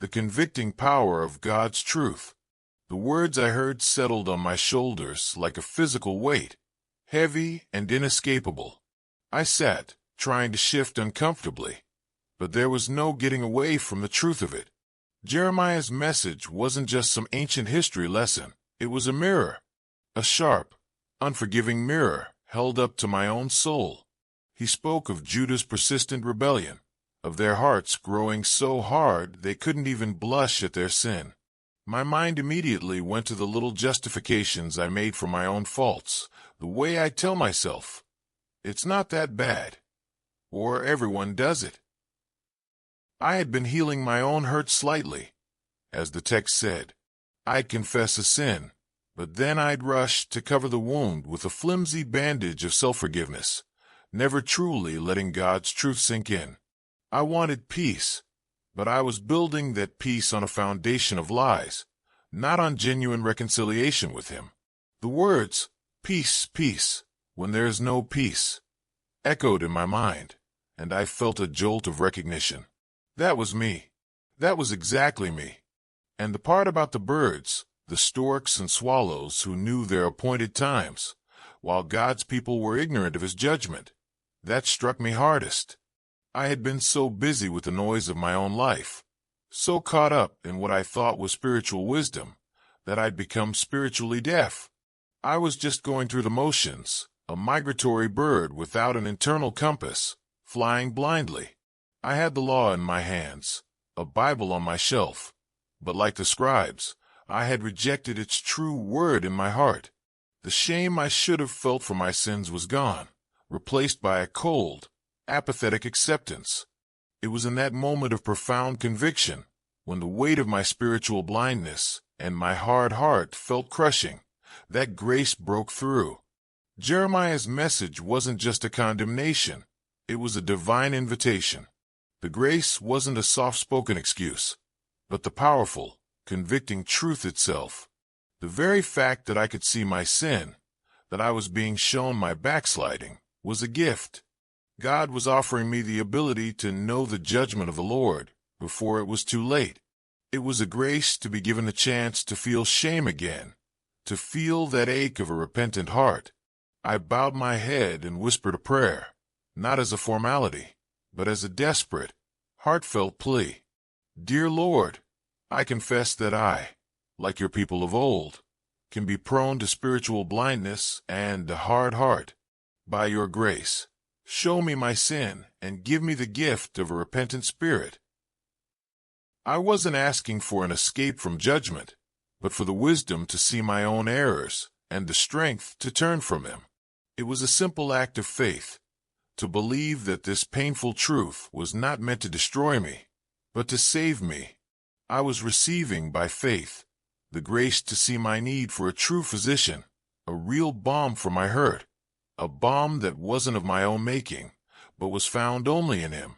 the convicting power of God's truth. The words I heard settled on my shoulders like a physical weight, heavy and inescapable. I sat, trying to shift uncomfortably, but there was no getting away from the truth of it. Jeremiah's message wasn't just some ancient history lesson. It was a mirror, a sharp, unforgiving mirror held up to my own soul. He spoke of Judah's persistent rebellion, of their hearts growing so hard they couldn't even blush at their sin. My mind immediately went to the little justifications I made for my own faults, the way I tell myself, "It's not that bad," or "Everyone does it." I had been healing my own hurt slightly. As the text said, I'd confess a sin, but then I'd rush to cover the wound with a flimsy bandage of self-forgiveness, never truly letting God's truth sink in. I wanted peace, but I was building that peace on a foundation of lies, not on genuine reconciliation with Him. The words, "peace, peace," when there is no peace, echoed in my mind, and I felt a jolt of recognition. That was me. That was exactly me. And the part about the birds, the storks and swallows who knew their appointed times, while God's people were ignorant of His judgment, that struck me hardest. I had been so busy with the noise of my own life, so caught up in what I thought was spiritual wisdom, that I'd become spiritually deaf. I was just going through the motions, a migratory bird without an internal compass, flying blindly. I had the law in my hands, a Bible on my shelf, but like the scribes, I had rejected its true word in my heart. The shame I should have felt for my sins was gone, replaced by a cold, apathetic acceptance. It was in that moment of profound conviction, when the weight of my spiritual blindness and my hard heart felt crushing, that grace broke through. Jeremiah's message wasn't just a condemnation, it was a divine invitation. The grace wasn't a soft-spoken excuse, but the powerful, convicting truth itself. The very fact that I could see my sin, that I was being shown my backsliding, was a gift. God was offering me the ability to know the judgment of the Lord before it was too late. It was a grace to be given a chance to feel shame again, to feel that ache of a repentant heart. I bowed my head and whispered a prayer, not as a formality, but as a desperate, heartfelt plea. Dear Lord, I confess that I, like your people of old, can be prone to spiritual blindness and a hard heart. By your grace, show me my sin and give me the gift of a repentant spirit. I wasn't asking for an escape from judgment, but for the wisdom to see my own errors and the strength to turn from them. It was a simple act of faith, to believe that this painful truth was not meant to destroy me, but to save me. I was receiving by faith the grace to see my need for a true physician, a real balm for my hurt, a balm that wasn't of my own making, but was found only in Him.